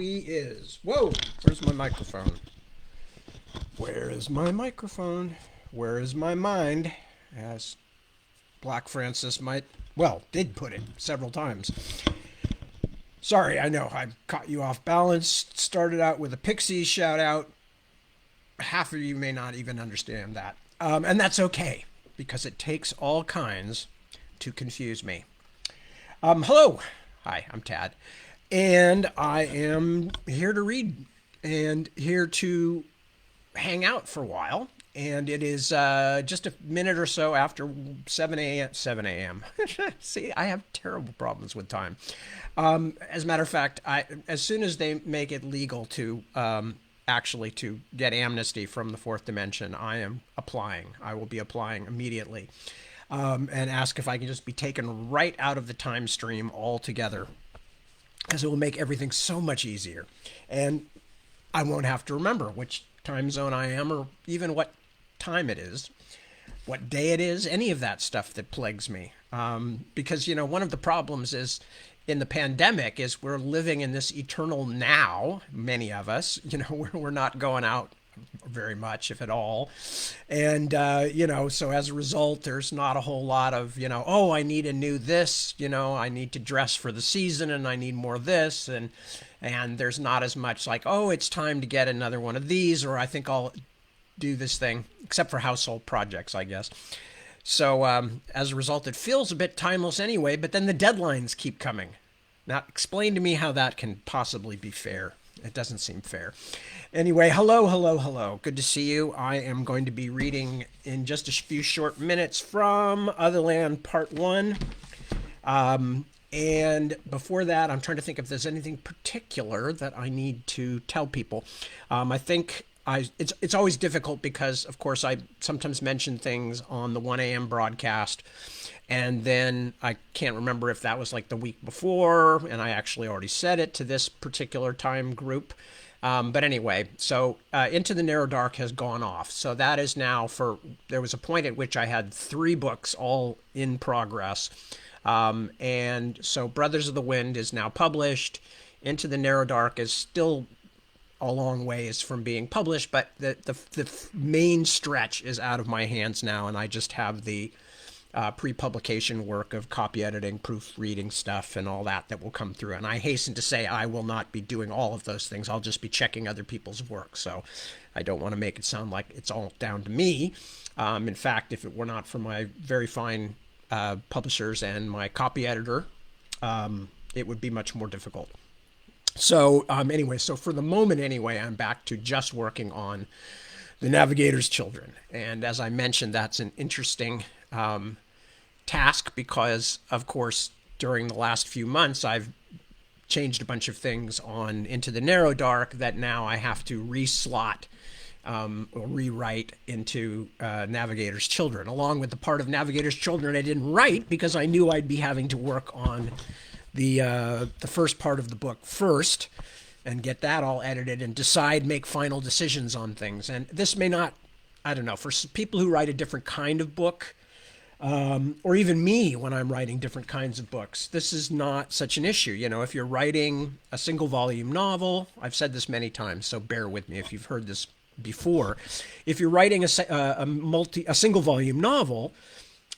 we is. Whoa, where's my microphone? Where is my microphone? Where is my mind? As Black Francis did put it several times. Sorry, I know I caught you off balance. Started out with a Pixies shout out. Half of you may not even understand that. And that's okay, because it takes all kinds to confuse me. Hello. Hi, I'm Tad. And I am here to read and here to hang out for a while. And it is just a minute or so after 7 a.m. 7 a.m. See, I have terrible problems with time. As a matter of fact, as soon as they make it legal to actually to get amnesty from the fourth dimension, I am applying. I will be applying immediately and ask if I can just be taken right out of the time stream altogether, because it will make everything so much easier. And I won't have to remember which time zone I am or even what time it is, what day it is, any of that stuff that plagues me. Because, one of the problems is in the pandemic is we're living in this eternal now, many of us, we're not going out very much, if at all. And, so as a result, there's not a whole lot of, oh, I need a new this, I need to dress for the season and I need more of this. And there's not as much like, oh, it's time to get another one of these, or I think I'll do this thing, except for household projects, I guess. So as a result, it feels a bit timeless anyway, but then the deadlines keep coming. Now, explain to me how that can possibly be fair. It doesn't seem fair. Anyway, hello. Good to see you. I am going to be reading in just a few short minutes from Otherland Part 1. And before that, I'm trying to think if there's anything particular that I need to tell people. I think it's always difficult because, of course, I sometimes mention things on the 1 a.m. broadcast, and then I can't remember if that was like the week before, and I actually already said it to this particular time group. But anyway, so Into the Narrow Dark has gone off. So that is now there was a point at which I had 3 books all in progress. And so Brothers of the Wind is now published. Into the Narrow Dark is still a long ways from being published, but the main stretch is out of my hands now, and I just have the pre-publication work of copy editing, proofreading stuff, and all that will come through. And I hasten to say I will not be doing all of those things. I'll just be checking other people's work. So I don't want to make it sound like it's all down to me. In fact, if it were not for my very fine publishers and my copy editor, it would be much more difficult. So anyway, so for the moment anyway, I'm back to just working on The Navigator's Children. And as I mentioned, that's an interesting task because, of course, during the last few months, I've changed a bunch of things on Into the Narrow Dark that now I have to reslot or rewrite into Navigator's Children, along with the part of Navigator's Children I didn't write because I knew I'd be having to work on the first part of the book first and get that all edited and make final decisions on things. And this may not, I don't know, for people who write a different kind of book, or even me when I'm writing different kinds of books, this is not such an issue. If you're writing a single volume novel, I've said this many times, so bear with me if you've heard this before. If you're writing a single volume novel,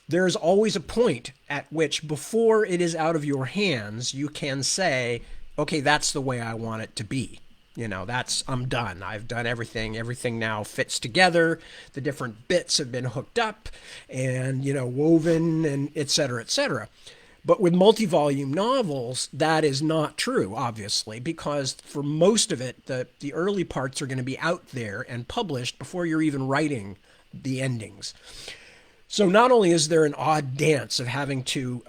there's always a point at which, before it is out of your hands, you can say, okay, that's the way I want it to be. I'm done. I've done everything. Everything now fits together. The different bits have been hooked up and, woven and et cetera, et cetera. But with multi-volume novels, that is not true, obviously, because for most of it, the early parts are going to be out there and published before you're even writing the endings. So not only is there an odd dance of having to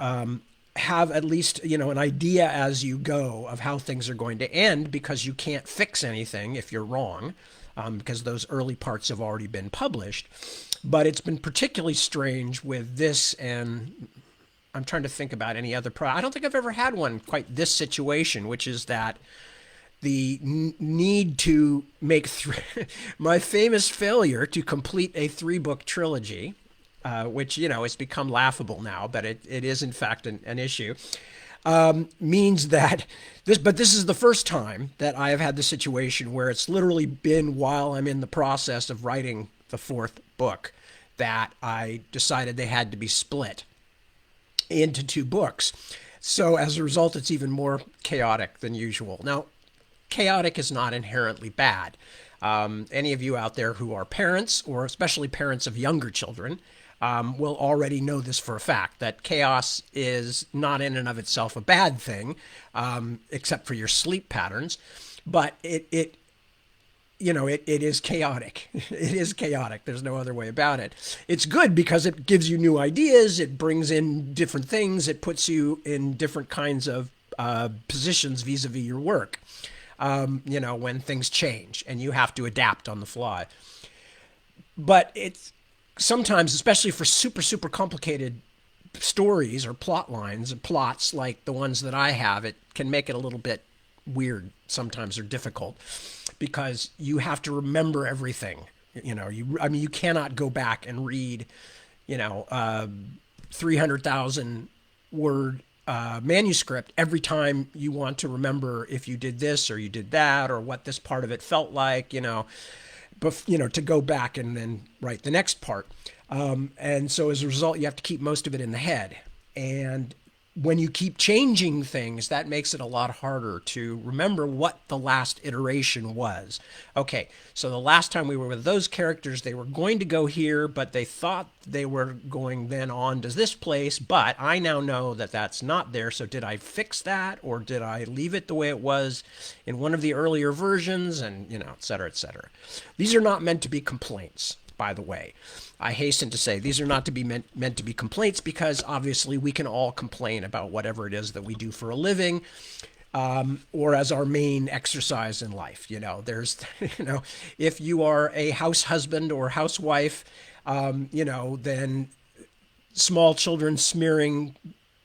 have at least, an idea as you go of how things are going to end, because you can't fix anything if you're wrong, because those early parts have already been published. But it's been particularly strange with this, and I'm trying to think about any other I don't think I've ever had one quite this situation, which is that the need to make my famous failure to complete a 3-book trilogy, which, has become laughable now, but it is in fact an issue. means that this is the first time that I have had the situation where it's literally been while I'm in the process of writing the fourth book that I decided they had to be split into two books. So as a result, it's even more chaotic than usual. Now, chaotic is not inherently bad. Any of you out there who are parents, or especially parents of younger children, will already know this for a fact, that chaos is not in and of itself a bad thing, except for your sleep patterns. But it is chaotic. It is chaotic. There's no other way about it. It's good because it gives you new ideas. It brings in different things. It puts you in different kinds of positions vis-a-vis your work. When things change and you have to adapt on the fly. But it's sometimes, especially for super, super complicated stories or plot lines and plots like the ones that I have, it can make it a little bit weird sometimes, or difficult, because you have to remember everything. You cannot go back and read, 300,000 word manuscript every time you want to remember if you did this or you did that, or what this part of it felt like, to go back and then write the next part. And so as a result, you have to keep most of it in the head. And when you keep changing things, that makes it a lot harder to remember what the last iteration was. Okay, so the last time we were with those characters, they were going to go here, but they thought they were going then on to this place, but I now know that that's not there. So did I fix that, or did I leave it the way it was in one of the earlier versions, and, et cetera, et cetera. These are not meant to be complaints, by the way. I hasten to say these are not to be meant to be complaints, because obviously we can all complain about whatever it is that we do for a living, or as our main exercise in life. There's, if you are a house husband or housewife, then small children smearing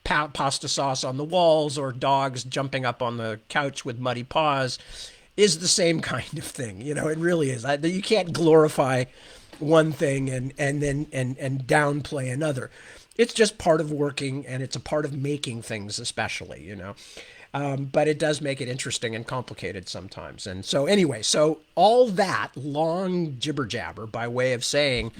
pasta sauce on the walls, or dogs jumping up on the couch with muddy paws, is the same kind of thing. It really is. You can't glorify one thing and downplay another. It's just part of working, and it's a part of making things, especially, but it does make it interesting and complicated sometimes. And so anyway, so all that long jibber jabber by way of saying,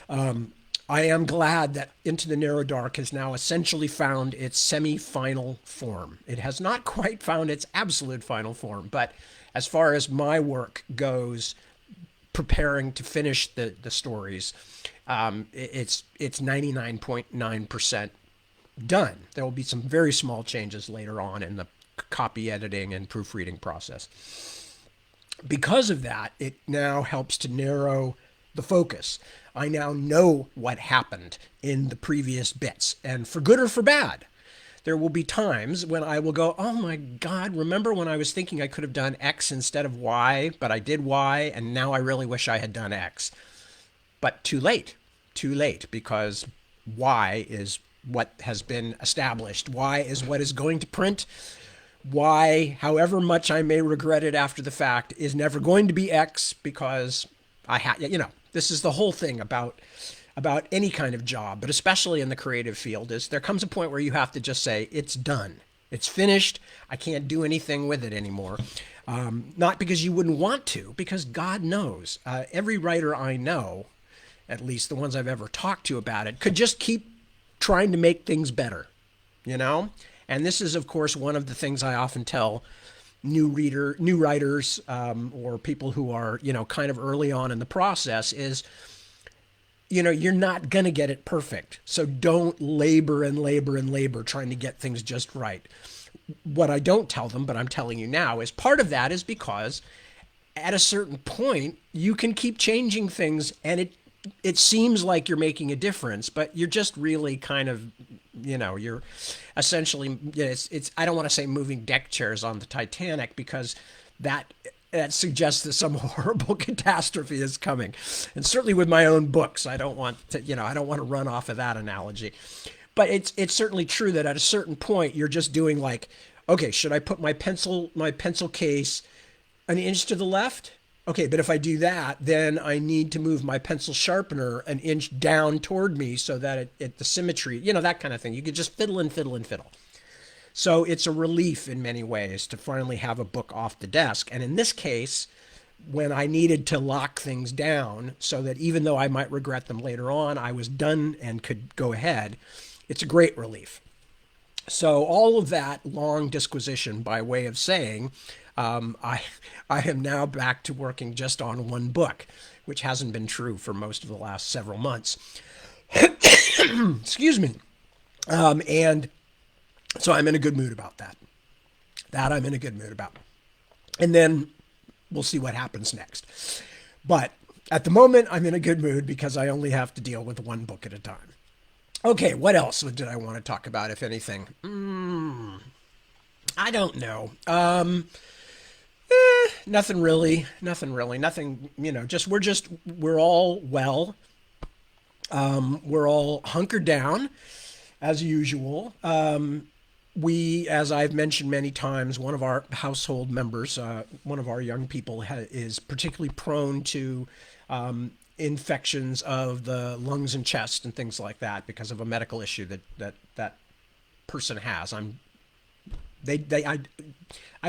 I am glad that Into the Narrow Dark has now essentially found its semi-final form. It has not quite found its absolute final form, but as far as my work goes, preparing to finish the stories, it's 99.9% done. There will be some very small changes later on in the copy editing and proofreading process. Because of that, it now helps to narrow the focus. I now know what happened in the previous bits, and for good or for bad. There will be times when I will go, oh my God, remember when I was thinking I could have done X instead of Y, but I did Y, and now I really wish I had done X. But too late, because Y is what has been established. Y is what is going to print. Y, however much I may regret it after the fact, is never going to be X, because this is the whole thing about any kind of job, but especially in the creative field, is there comes a point where you have to just say, it's done. It's finished. I can't do anything with it anymore. Not because you wouldn't want to, because God knows. Every writer I know, at least the ones I've ever talked to about it, could just keep trying to make things better, And this is, of course, one of the things I often tell new writers, or people who are, kind of early on in the process is, you're not going to get it perfect. So don't labor trying to get things just right. What I don't tell them, but I'm telling you now, is part of that is because at a certain point, you can keep changing things, and it seems like you're making a difference, but you're just really kind of, you're essentially, it's I don't want to say moving deck chairs on the Titanic, because that suggests that some horrible catastrophe is coming. And certainly with my own books, I don't want to run off of that analogy. But it's certainly true that at a certain point, you're just doing like, okay, should I put my pencil case an inch to the left? Okay, but if I do that, then I need to move my pencil sharpener an inch down toward me so that the symmetry, that kind of thing. You could just fiddle and fiddle and fiddle. So it's a relief in many ways to finally have a book off the desk. And in this case, when I needed to lock things down so that even though I might regret them later on, I was done and could go ahead, it's a great relief. So all of that long disquisition by way of saying, I am now back to working just on one book, which hasn't been true for most of the last several months. Excuse me. And so I'm in a good mood about that. That I'm in a good mood about. And then we'll see what happens next. But at the moment, I'm in a good mood because I only have to deal with one book at a time. Okay, what else did I want to talk about, if anything? I don't know. Nothing really. Nothing really. Nothing. We're all well. We're all hunkered down as usual. As I've mentioned many times, one of our household members, one of our young people, is particularly prone to infections of the lungs and chest and things like that because of a medical issue that person has. I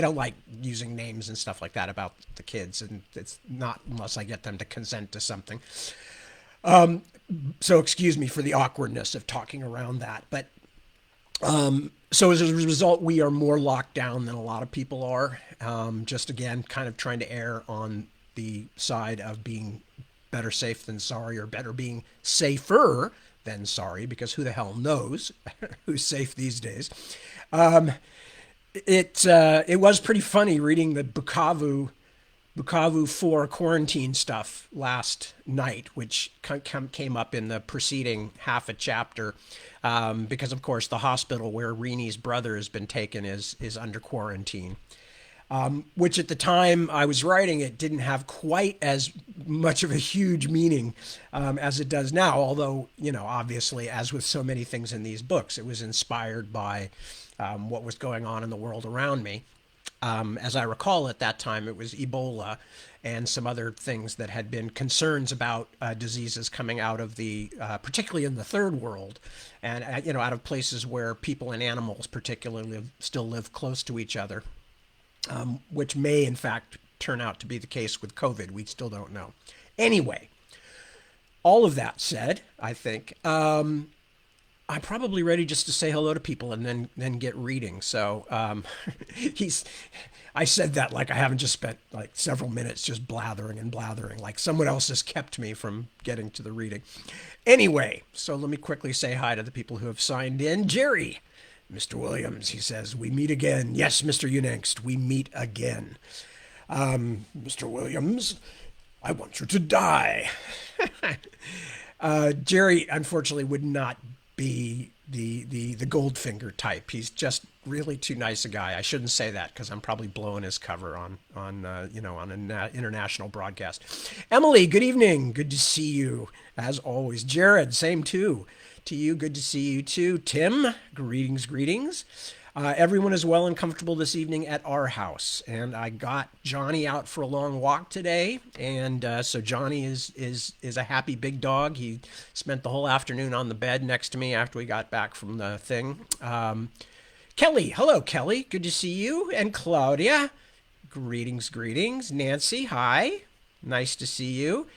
don't like using names and stuff like that about the kids, and it's not unless I get them to consent to something. So excuse me for the awkwardness of talking around that, but so as a result, we are more locked down than a lot of people are. Just again, kind of trying to err on the side of being better safe than sorry, or better being safer than sorry, because who the hell knows who's safe these days. It was pretty funny reading the Bukavu 4 quarantine stuff last night, which came up in the preceding half a chapter, because of course the hospital where Rini's brother has been taken is under quarantine, which at the time I was writing it didn't have quite as much of a huge meaning as it does now. Although, obviously, as with so many things in these books, it was inspired by what was going on in the world around me. As I recall, at that time, it was Ebola and some other things that had been concerns about diseases coming out of particularly in the third world, and out of places where people and animals particularly still live close to each other, which may in fact turn out to be the case with COVID. We still don't know. Anyway, all of that said, I think I'm probably ready just to say hello to people and then get reading. So I said that like I haven't just spent like several minutes just blathering and blathering, like someone else has kept me from getting to the reading. Anyway, so let me quickly say hi to the people who have signed in. Jerry, Mr. Williams, he says, we meet again. Yes, Mr. Unangst, we meet again. Mr. Williams, I want you to die. Jerry, unfortunately, would not be the Goldfinger type. He's just really too nice a guy. I shouldn't say that because I'm probably blowing his cover on an international broadcast. Emily, good evening. Good to see you as always. Jared, same too. To you, good to see you too. Tim, greetings. Everyone is well and comfortable this evening at our house, and I got Johnny out for a long walk today, and so Johnny is a happy big dog. He spent the whole afternoon on the bed next to me after we got back from the thing. Kelly, hello Kelly, good to see you, and Claudia, greetings. Nancy, hi, nice to see you.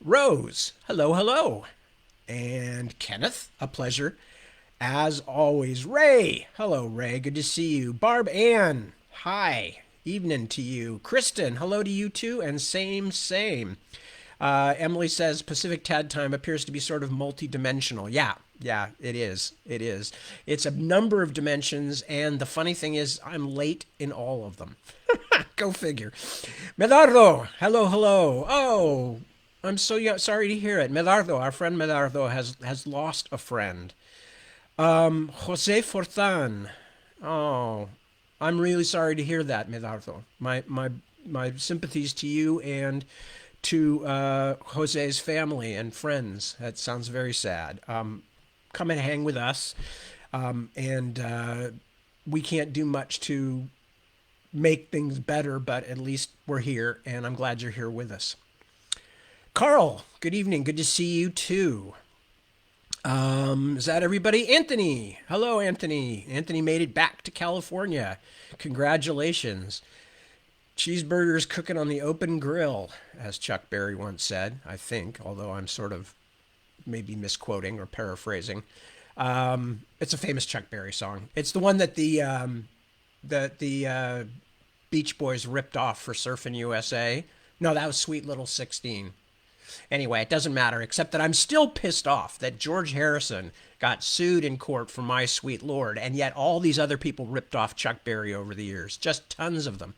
Rose, hello, and Kenneth, a pleasure. As always, Ray. Hello, Ray. Good to see you. Barb Ann. Hi. Evening to you. Kristen. Hello to you too. And same. Emily says Pacific Tad Time appears to be sort of multi-dimensional. Yeah, it is. It's a number of dimensions, and the funny thing is I'm late in all of them. Go figure. Medardo. Hello. Oh, I'm so sorry to hear it. Medardo, our friend Medardo has lost a friend. Jose Fortan. Oh, I'm really sorry to hear that, Medardo. My sympathies to you and to Jose's family and friends. That sounds very sad. Come and hang with us, and we can't do much to make things better, but at least we're here, and I'm glad you're here with us. Carl, good evening. Good to see you too. Is that everybody? Anthony. Hello, Anthony. Anthony made it back to California. Congratulations. Cheeseburgers cooking on the open grill, as Chuck Berry once said, I think, although I'm sort of maybe misquoting or paraphrasing. It's a famous Chuck Berry song. It's the one that the Beach Boys ripped off for Surfin' USA. No, that was Sweet Little 16. Anyway, it doesn't matter, except that I'm still pissed off that George Harrison got sued in court for My Sweet Lord, and yet all these other people ripped off Chuck Berry over the years. Just tons of them.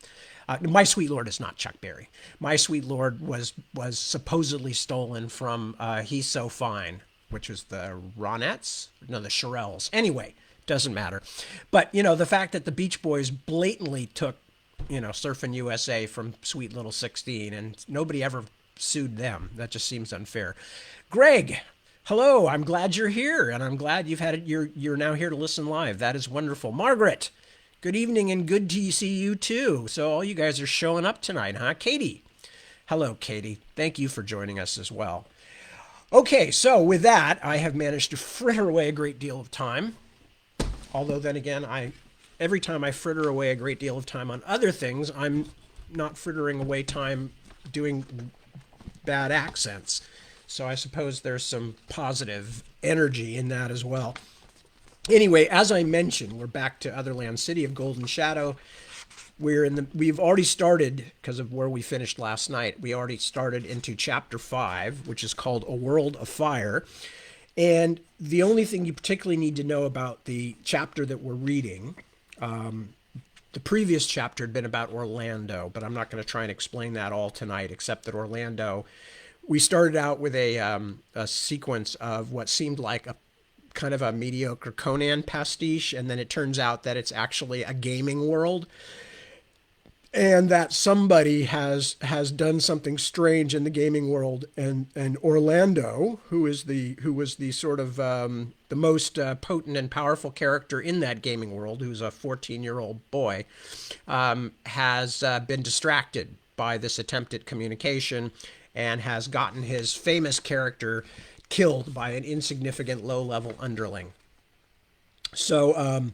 My Sweet Lord is not Chuck Berry. My Sweet Lord was supposedly stolen from He's So Fine, which was the Ronettes? No, the Shirelles. Anyway, doesn't matter. But, the fact that the Beach Boys blatantly took, Surfing USA from Sweet Little 16 and nobody ever sued them. That just seems unfair. Greg, hello. I'm glad you're here, and I'm glad you've had it. You're now here to listen live. That is wonderful. Margaret, good evening and good to see you too. So all you guys are showing up tonight, huh? Katie, hello, Katie. Thank you for joining us as well. Okay, so with that, I have managed to fritter away a great deal of time. Although then again, every time I fritter away a great deal of time on other things, I'm not frittering away time doing bad accents. So I suppose there's some positive energy in that as well. Anyway, as I mentioned, we're back to Otherland City of Golden Shadow. We've already started, because of where we finished last night, we already started into chapter 5, which is called A World of Fire. And the only thing you particularly need to know about the chapter that we're reading, the previous chapter had been about Orlando, but I'm not going to try and explain that all tonight, except that Orlando, we started out with a sequence of what seemed like a kind of a mediocre Conan pastiche, and then it turns out that it's actually a gaming world, and that somebody has done something strange in the gaming world, and Orlando, who was the sort of the most potent and powerful character in that gaming world, who's a 14-year-old boy, has been distracted by this attempt at communication and has gotten his famous character killed by an insignificant low-level underling. So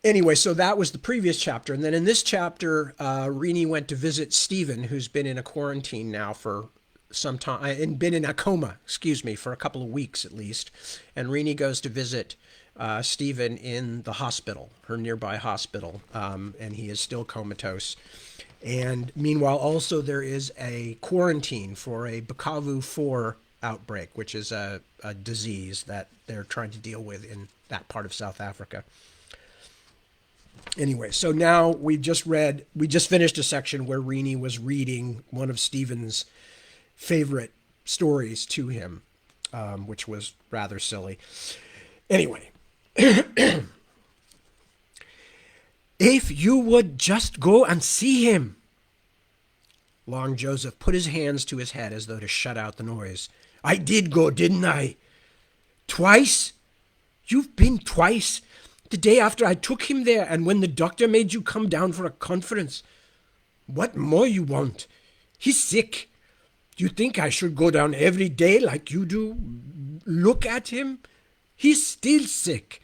anyway, so that was the previous chapter. And then in this chapter, Rini went to visit Stephen, who's been in a quarantine now for some time, and been in a coma, for a couple of weeks at least. And Rini goes to visit Stephen in the hospital, her nearby hospital, and he is still comatose. And meanwhile, also there is a quarantine for a Bukavu 4 outbreak, which is a disease that they're trying to deal with in that part of South Africa. Anyway, so now we just finished a section where Rini was reading one of Stephen's favorite stories to him, which was rather silly. Anyway, if you would just go and see him. Long Joseph put his hands to his head as though to shut out the noise. I did go, didn't I? Twice? You've been twice? The day after I took him there, and when the doctor made you come down for a conference. What more you want? He's sick. You think I should go down every day like you do? Look at him. He's still sick.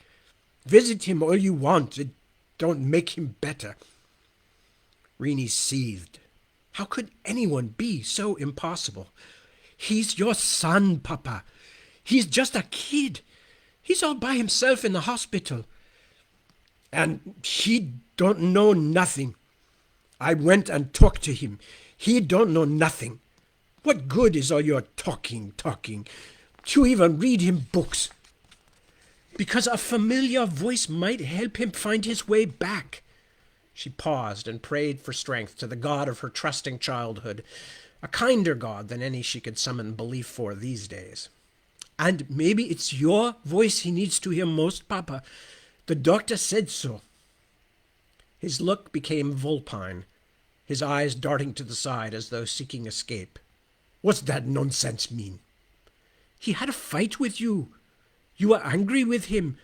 Visit him all you want. It don't make him better. Rini seethed. How could anyone be so impossible? He's your son, Papa. He's just a kid. He's all by himself in the hospital. And he don't know nothing. I went and talked to him. He don't know nothing. What good is all your talking? To even read him books? Because a familiar voice might help him find his way back. She paused and prayed for strength to the God of her trusting childhood, a kinder God than any she could summon belief for these days. And maybe it's your voice he needs to hear most, Papa. The doctor said so. His look became vulpine, his eyes darting to the side as though seeking escape. What's that nonsense mean? He had a fight with you. You were angry with him,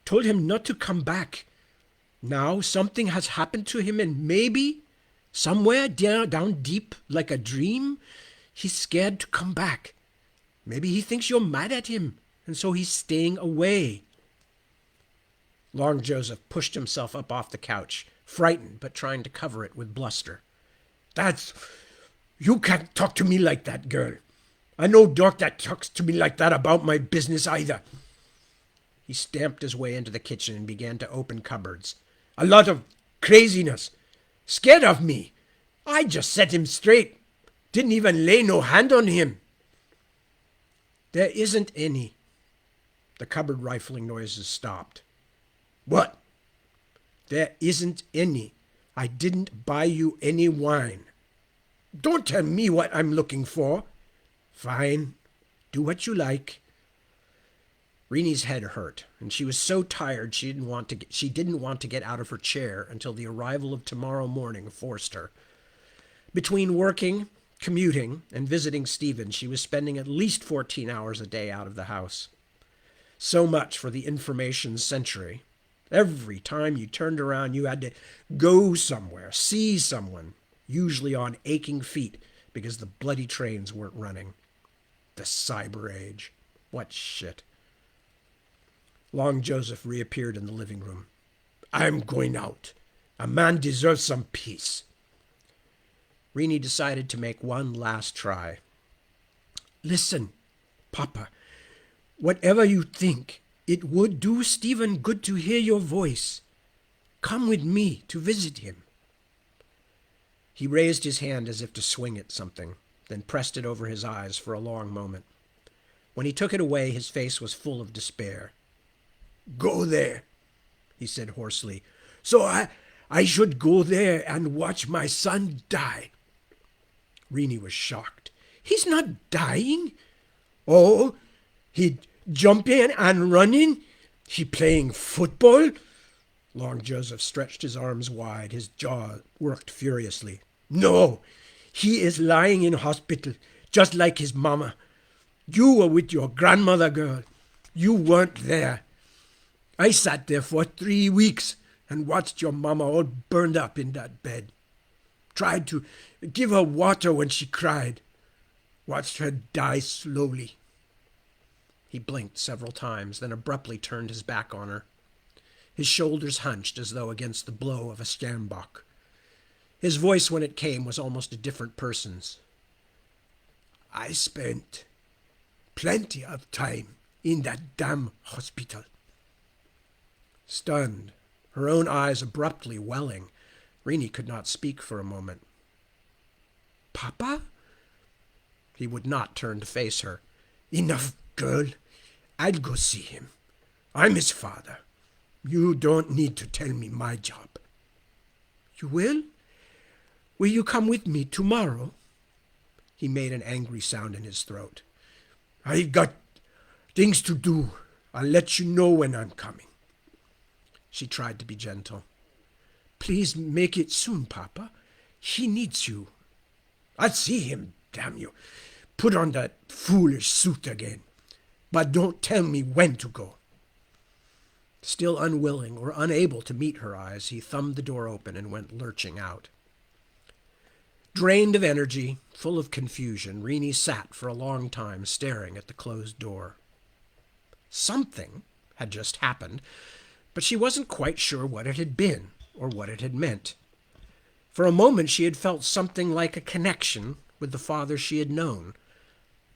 told him not to come back. Now something has happened to him, and maybe, somewhere down deep, like a dream, he's scared to come back. Maybe he thinks you're mad at him. and so he's staying away. Long Joseph pushed himself up off the couch, frightened but trying to cover it with bluster. That's... You can't talk to me like that, girl. I no dog that talks to me like that about my business either. He stamped his way into the kitchen and began to open cupboards. A lot of craziness. Scared of me. I just set him straight. Didn't even lay no hand on him. There isn't any. The cupboard rifling noises stopped. What? There isn't any. I didn't buy you any wine. Don't tell me what I'm looking for. Fine. Do what you like. Rini's head hurt, and she was so tired she didn't want to get out of her chair until the arrival of tomorrow morning forced her. Between working, commuting, and visiting Stephen, she was spending at least 14 hours a day out of the house. So much for the information century. Every time you turned around, you had to go somewhere, see someone, usually on aching feet because the bloody trains weren't running. The cyber age. What shit. Long Joseph reappeared in the living room. I'm going out. A man deserves some peace. Rini decided to make one last try. Listen, Papa, whatever you think, it would do Stephen good to hear your voice. Come with me to visit him. He raised his hand as if to swing at something, then pressed it over his eyes for a long moment. When he took it away, his face was full of despair. Go there, he said hoarsely. So I should go there and watch my son die. Rini was shocked. He's not dying. Oh, he jumping and running? He playing football? Long Joseph stretched his arms wide. His jaw worked furiously. No, he is lying in hospital, just like his mama. You were with your grandmother, girl. You weren't there. I sat there for 3 weeks and watched your mama all burned up in that bed. Tried to give her water when she cried. Watched her die slowly. He blinked several times, then abruptly turned his back on her. His shoulders hunched as though against the blow of a stambok. His voice, when it came, was almost a different person's. I spent plenty of time in that damn hospital. Stunned, her own eyes abruptly welling, Rini could not speak for a moment. Papa? He would not turn to face her. Enough, girl. I'll go see him. I'm his father. You don't need to tell me my job. You will? Will you come with me tomorrow? He made an angry sound in his throat. I got things to do. I'll let you know when I'm coming. She tried to be gentle. Please make it soon, Papa. He needs you. I'll see him, damn you. Put on that foolish suit again. But don't tell me when to go. Still unwilling or unable to meet her eyes, he thumbed the door open and went lurching out. Drained of energy, full of confusion, Rini sat for a long time staring at the closed door. Something had just happened, but she wasn't quite sure what it had been or what it had meant. For a moment she had felt something like a connection with the father she had known,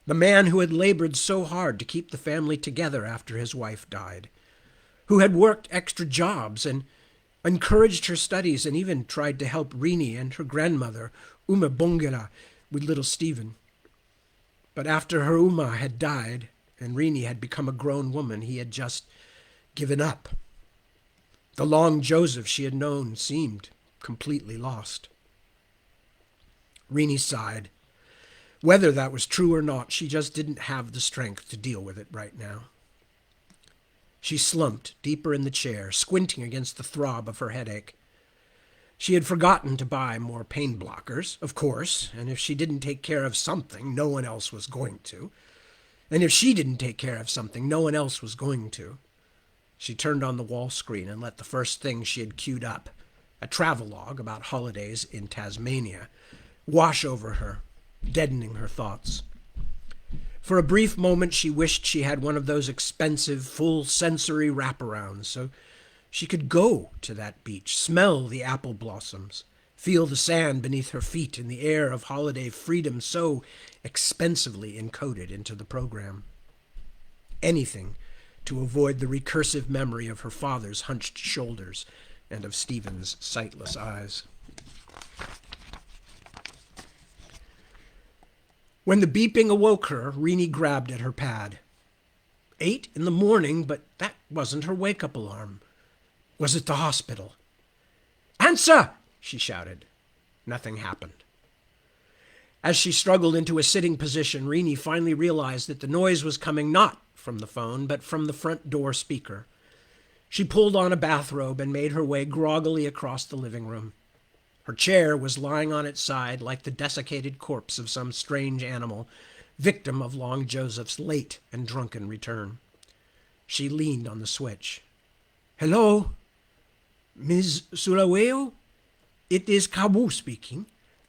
the man who had labored so hard to keep the family together after his wife died, who had worked extra jobs and encouraged her studies and even tried to help Rini and her grandmother, Uma Bongela, with little Stephen. But after her Uma had died and Rini had become a grown woman, he had just given up. The Long Joseph she had known seemed completely lost. Rini sighed. Whether that was true or not, she just didn't have the strength to deal with it right now. She slumped deeper in the chair, squinting against the throb of her headache. She had forgotten to buy more pain blockers, of course, and if she didn't take care of something, no one else was going to. And if she didn't take care of something, no one else was going to. She turned on the wall screen and let the first thing she had queued up, a travelogue about holidays in Tasmania, wash over her, deadening her thoughts. For a brief moment she wished she had one of those expensive, full sensory wraparounds so she could go to that beach, smell the apple blossoms, feel the sand beneath her feet in the air of holiday freedom so expensively encoded into the program. Anything to avoid the recursive memory of her father's hunched shoulders and of Stephen's sightless eyes. When the beeping awoke her, Rini grabbed at her pad. 8 in the morning, but that wasn't her wake-up alarm. Was it the hospital? "Answer!" she shouted. Nothing happened. As she struggled into a sitting position, Rini finally realized that the noise was coming not from the phone, but from the front door speaker. She pulled on a bathrobe and made her way groggily across the living room. Her chair was lying on its side like the desiccated corpse of some strange animal, victim of Long Joseph's late and drunken return. She leaned on the switch. "Hello? Ms. Sulaweo? It is Kabu speaking.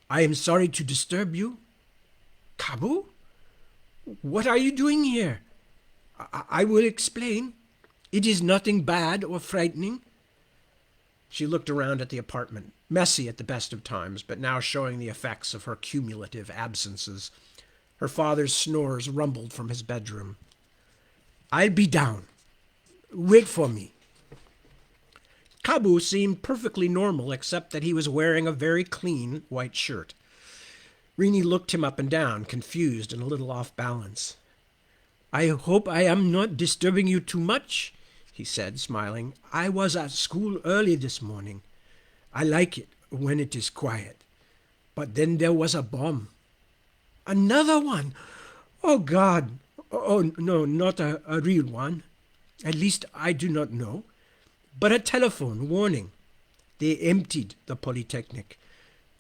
I am sorry to disturb you." "Kabu? What are you doing here?" I will explain. It is nothing bad or frightening." She looked around at the apartment, messy at the best of times, but now showing the effects of her cumulative absences. Her father's snores rumbled from his bedroom. "I'll be down. Wait for me." Kabu seemed perfectly normal, except that he was wearing a very clean white shirt. Rini looked him up and down, confused and a little off balance. "I hope I am not disturbing you too much," he said, smiling. "I was at school early this morning. I like it when it is quiet. But then there was a bomb." "Another one? Oh, God! Oh, no, not a real one. At least I do not know. But a telephone warning. They emptied the Polytechnic.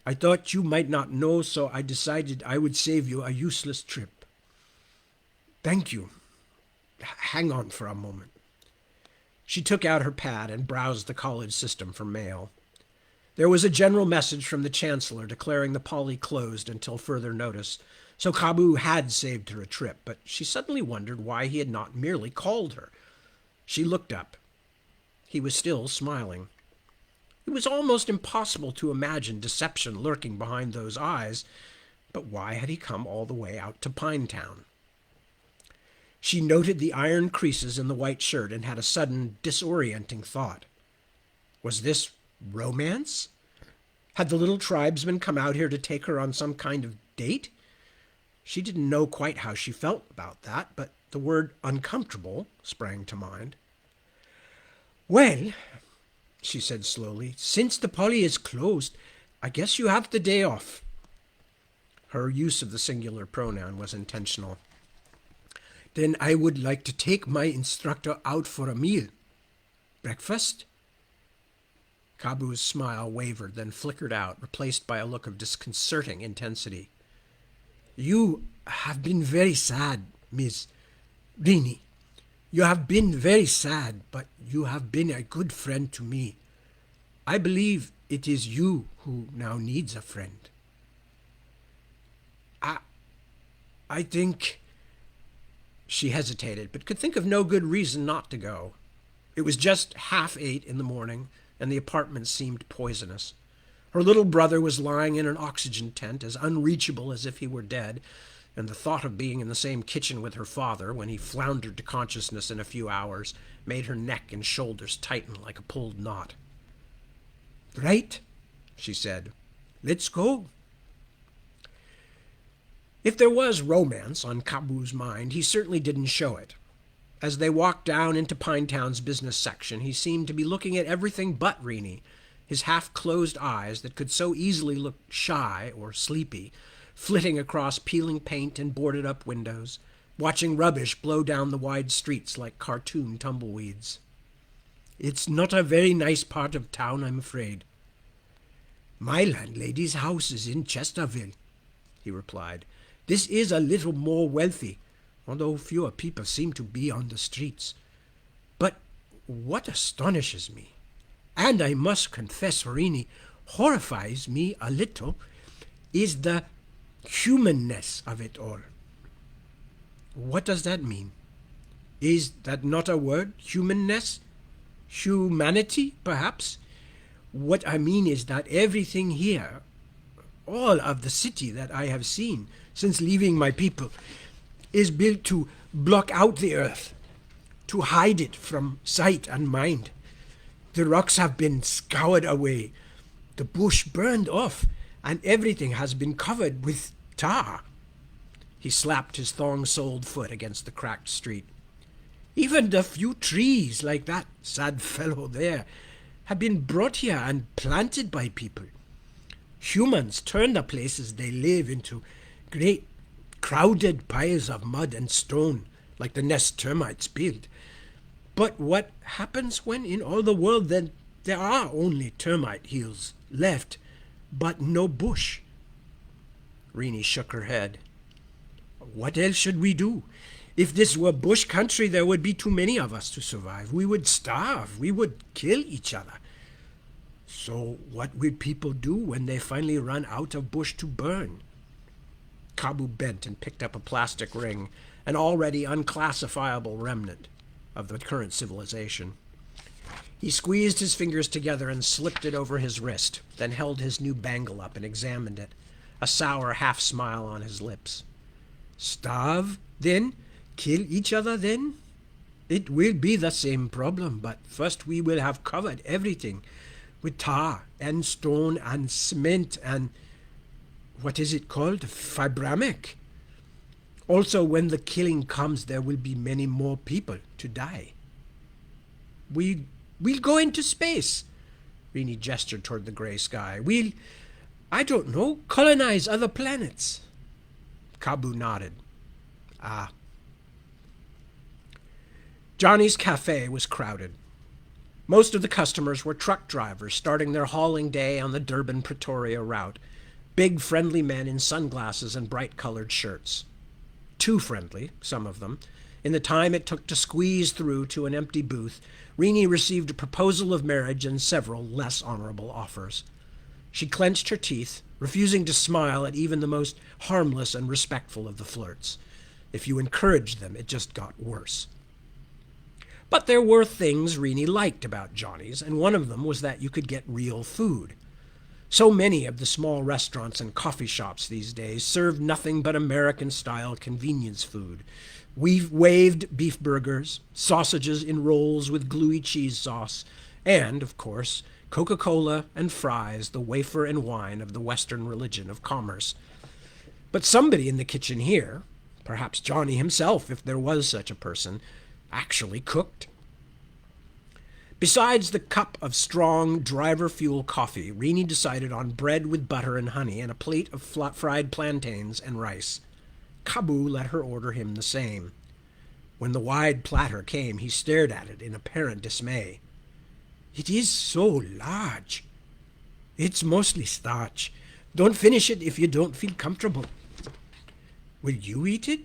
I thought you might not know, so I decided I would save you a useless trip." "Thank you. Hang on for a moment." She took out her pad and browsed the college system for mail. There was a general message from the chancellor declaring the Poly closed until further notice, so Kabu had saved her a trip, but she suddenly wondered why he had not merely called her. She looked up. He was still smiling. It was almost impossible to imagine deception lurking behind those eyes, but why had he come all the way out to Pinetown? She noted the iron creases in the white shirt and had a sudden disorienting thought. Was this romance? Had the little tribesman come out here to take her on some kind of date? She didn't know quite how she felt about that, but the word uncomfortable sprang to mind. "Well," she said slowly, "since the Poly is closed, I guess you have the day off." Her use of the singular pronoun was intentional. "Then I would like to take my instructor out for a meal. Breakfast?" Kabu's smile wavered, then flickered out, replaced by a look of disconcerting intensity. "You have been very sad, Miss Rini. You have been very sad, but you have been a good friend to me. I believe it is you who now needs a friend." I think..." She hesitated, but could think of no good reason not to go. It was just 8:30 in the morning, and the apartment seemed poisonous. Her little brother was lying in an oxygen tent, as unreachable as if he were dead, and the thought of being in the same kitchen with her father, when he floundered to consciousness in a few hours, made her neck and shoulders tighten like a pulled knot. "Right," she said. "Let's go." If there was romance on Kabu's mind, he certainly didn't show it. As they walked down into Pinetown's business section, he seemed to be looking at everything but Rini, his half-closed eyes that could so easily look shy or sleepy, flitting across peeling paint and boarded-up windows, watching rubbish blow down the wide streets like cartoon tumbleweeds. "It's not a very nice part of town, I'm afraid." "My landlady's house is in Chesterville," he replied. "This is a little more wealthy, although fewer people seem to be on the streets. But what astonishes me, and I must confess, Rini, horrifies me a little, is the humanness of it all." What does that mean? Is that not a word? Humanness? Humanity, perhaps? What I mean is that everything here, all of the city that I have seen since leaving my people, is built to block out the earth, to hide it from sight and mind. The rocks have been scoured away, the bush burned off, and everything has been covered with tar. He slapped his thong-soled foot against the cracked street. Even the few trees like that sad fellow there have been brought here and planted by people. Humans turn the places they live into great crowded piles of mud and stone, like the nest termites build. But what happens when in all the world then there are only termite hills left, but no bush? Rini shook her head. What else should we do? If this were bush country, there would be too many of us to survive. We would starve. We would kill each other. So what will people do when they finally run out of bush to burn? Kabu bent and picked up a plastic ring, an already unclassifiable remnant of the current civilization. He squeezed his fingers together and slipped it over his wrist, then held his new bangle up and examined it, a sour half-smile on his lips. Starve, then? Kill each other, then? It will be the same problem, but first we will have covered everything with tar and stone and cement and, what is it called, fibramic. Also, when the killing comes, there will be many more people to die. We'll go into space. Rini gestured toward the gray sky. I don't know, colonize other planets. Kabu nodded. Ah. Johnny's cafe was crowded. Most of the customers were truck drivers starting their hauling day on the Durban-Pretoria route, big friendly men in sunglasses and bright-colored shirts. Too friendly, some of them. In the time it took to squeeze through to an empty booth, Rini received a proposal of marriage and several less honorable offers. She clenched her teeth, refusing to smile at even the most harmless and respectful of the flirts. If you encouraged them, it just got worse. But there were things Rini liked about Johnny's, and one of them was that you could get real food. So many of the small restaurants and coffee shops these days served nothing but American-style convenience food. Waved beef burgers, sausages in rolls with gluey cheese sauce, and, of course, Coca-Cola and fries, the wafer and wine of the Western religion of commerce. But somebody in the kitchen here, perhaps Johnny himself if there was such a person, actually cooked. Besides the cup of strong driver-fuel coffee, Rini decided on bread with butter and honey and a plate of fried plantains and rice. Kabu let her order him the same. When the wide platter came, he stared at it in apparent dismay. It is so large. It's mostly starch. Don't finish it if you don't feel comfortable. Will you eat it?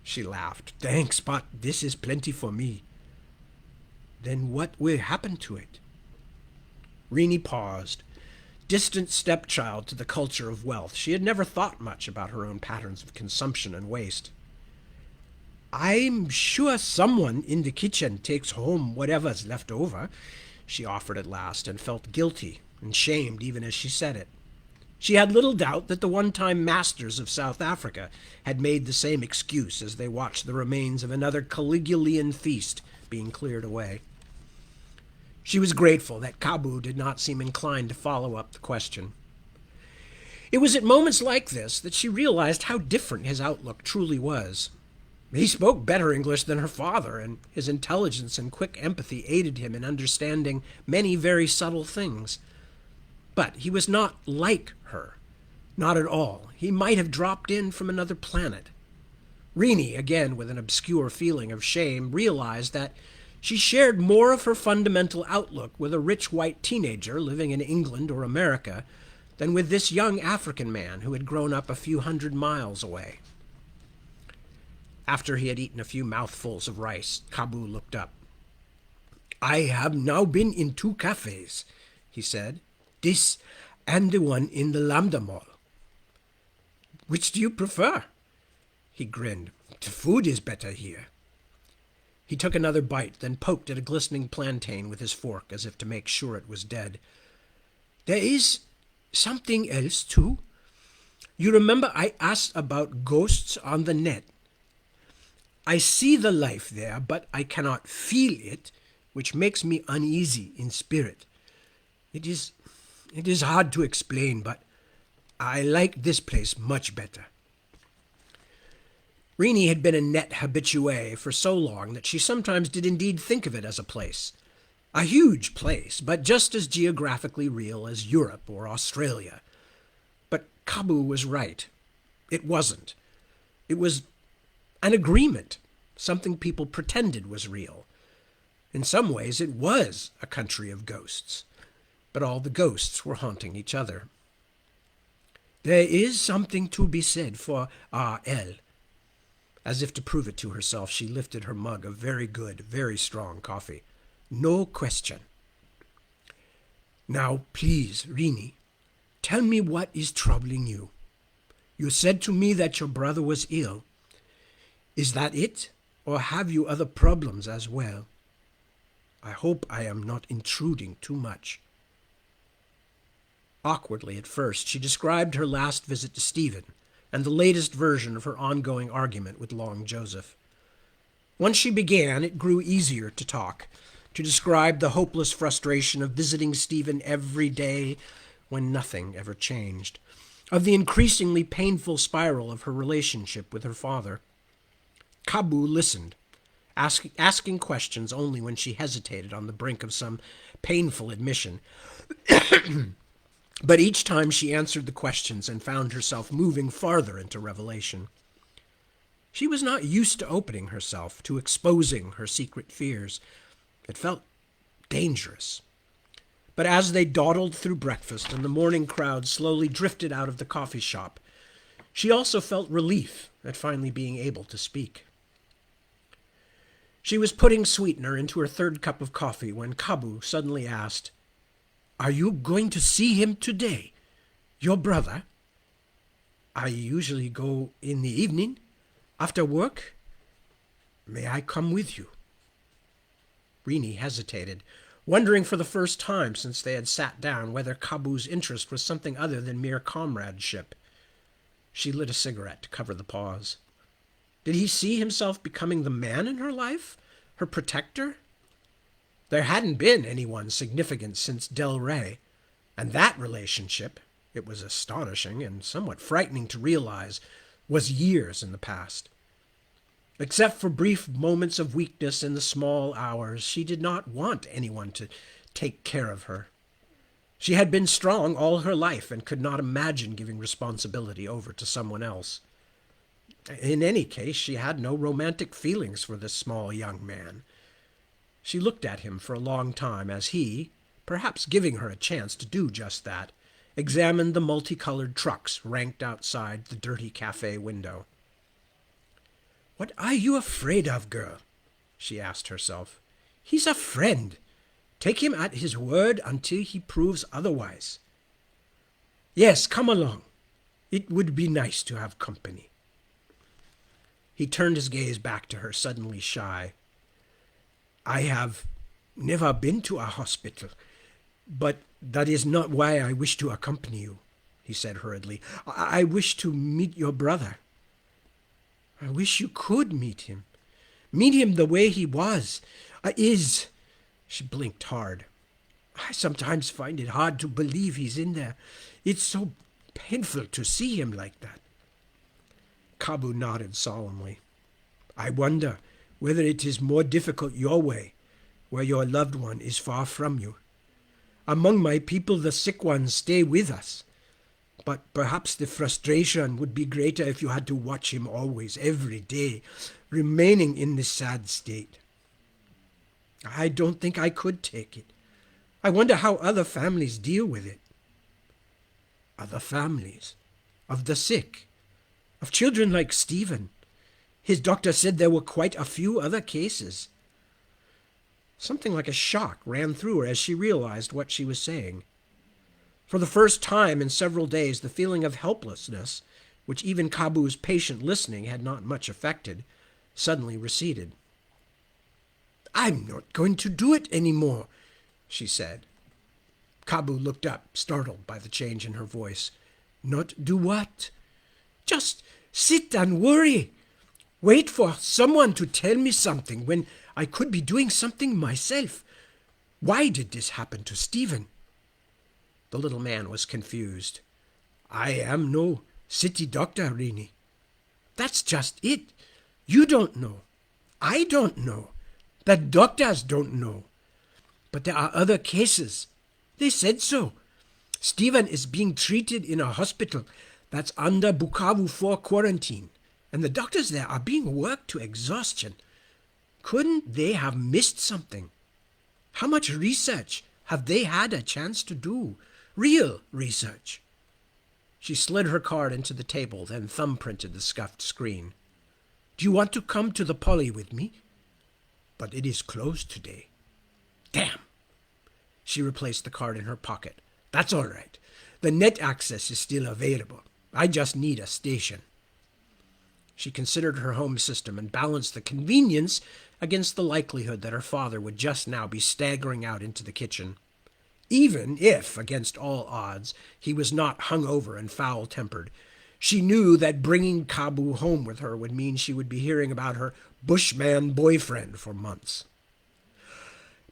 She laughed. Thanks, but this is plenty for me. Then what will happen to it? Rini paused. Distant stepchild to the culture of wealth, she had never thought much about her own patterns of consumption and waste. I'm sure someone in the kitchen takes home whatever's left over, she offered at last, and felt guilty and shamed even as she said it. She had little doubt that the one-time masters of South Africa had made the same excuse as they watched the remains of another Caligulian feast being cleared away. She was grateful that Kabu did not seem inclined to follow up the question. It was at moments like this that she realized how different his outlook truly was. He spoke better English than her father, and his intelligence and quick empathy aided him in understanding many very subtle things. But he was not like her. Not at all. He might have dropped in from another planet. Rini, again with an obscure feeling of shame, realized that she shared more of her fundamental outlook with a rich white teenager living in England or America than with this young African man who had grown up a few hundred miles away. After he had eaten a few mouthfuls of rice, Kabu looked up. I have now been in 2 cafes, he said. This and the one in the Lambda Mall. Which do you prefer? He grinned. "The food is better here." He took another bite, then poked at a glistening plantain with his fork as if to make sure it was dead. "There is something else, too. You remember I asked about ghosts on the net. I see the life there, but I cannot feel it, which makes me uneasy in spirit. It is hard to explain, but I like this place much better." Rini had been a net habituée for so long that she sometimes did indeed think of it as a place. A huge place, but just as geographically real as Europe or Australia. But Kabu was right. It wasn't. It was an agreement, something people pretended was real. In some ways, it was a country of ghosts, but all the ghosts were haunting each other. "There is something to be said for R.L." As if to prove it to herself, she lifted her mug of very good, very strong coffee. "No question. Now, please, Rini, tell me what is troubling you. You said to me that your brother was ill. Is that it, or have you other problems as well? I hope I am not intruding too much." Awkwardly at first, she described her last visit to Stephen and the latest version of her ongoing argument with Long Joseph. Once she began, it grew easier to talk, to describe the hopeless frustration of visiting Stephen every day when nothing ever changed, of the increasingly painful spiral of her relationship with her father. Kabu listened, asking questions only when she hesitated on the brink of some painful admission. But each time she answered the questions and found herself moving farther into revelation. She was not used to opening herself, to exposing her secret fears. It felt dangerous. But as they dawdled through breakfast and the morning crowd slowly drifted out of the coffee shop, she also felt relief at finally being able to speak. She was putting sweetener into her third cup of coffee when Kabu suddenly asked, "Are you going to see him today? Your brother?" "I usually go in the evening, after work. May I come with you?" Rini hesitated, wondering for the first time since they had sat down whether Kabu's interest was something other than mere comradeship. She lit a cigarette to cover the pause. Did he see himself becoming the man in her life, her protector? There hadn't been anyone significant since Del Rey, and that relationship, it was astonishing and somewhat frightening to realize, was years in the past. Except for brief moments of weakness in the small hours, she did not want anyone to take care of her. She had been strong all her life and could not imagine giving responsibility over to someone else. In any case, she had no romantic feelings for this small young man. She looked at him for a long time as he, perhaps giving her a chance to do just that, examined the multicolored trucks ranked outside the dirty cafe window. "What are you afraid of, girl?" she asked herself. "He's a friend. Take him at his word until he proves otherwise. Yes, come along. It would be nice to have company." He turned his gaze back to her, suddenly shy. "I have never been to a hospital, but that is not why I wish to accompany you," he said hurriedly. I wish to meet your brother. I wish you could meet him. Meet him the way he was, is." She blinked hard. "I sometimes find it hard to believe he's in there. It's so painful to see him like that." Kabu nodded solemnly. "I wonder whether it is more difficult your way, where your loved one is far from you. Among my people, the sick ones stay with us, but perhaps the frustration would be greater if you had to watch him always, every day, remaining in this sad state. I don't think I could take it. I wonder how other families deal with it." "Other families? Of the sick? Of children like Stephen? His doctor said there were quite a few other cases." Something like a shock ran through her as she realized what she was saying. For the first time in several days, the feeling of helplessness, which even Kabu's patient listening had not much affected, suddenly receded. "I'm not going to do it any more," she said. Kabu looked up, startled by the change in her voice. "Not do what?" "Just sit and worry. Wait for someone to tell me something when I could be doing something myself. Why did this happen to Stephen?" The little man was confused. "I am no city doctor, Rini." "That's just it. You don't know. I don't know. The doctors don't know. But there are other cases. They said so. Stephen is being treated in a hospital that's under Bukavu 4 quarantine, and the doctors there are being worked to exhaustion. Couldn't they have missed something? How much research have they had a chance to do? Real research?" She slid her card into the table, then thumbprinted the scuffed screen. "Do you want to come to the poly with me? But it is closed today." "Damn!" She replaced the card in her pocket. "That's all right. The net access is still available. I just need a station." She considered her home system and balanced the convenience against the likelihood that her father would just now be staggering out into the kitchen. Even if, against all odds, he was not hungover and foul-tempered, she knew that bringing Kabu home with her would mean she would be hearing about her bushman boyfriend for months.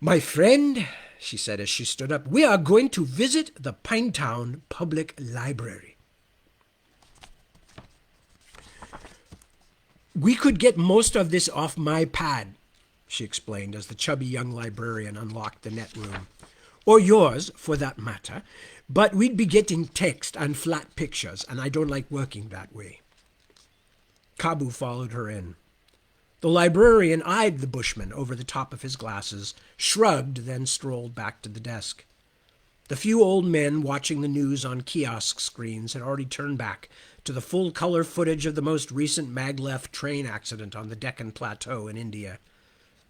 "My friend," she said as she stood up, "we are going to visit the Pinetown Public Library. We could get most of this off my pad," she explained as the chubby young librarian unlocked the net room. "Or yours, for that matter, but we'd be getting text and flat pictures, and I don't like working that way." Kabu followed her in. The librarian eyed the bushman over the top of his glasses, shrugged, then strolled back to the desk. The few old men watching the news on kiosk screens had already turned back to the full-color footage of the most recent maglev train accident on the Deccan Plateau in India.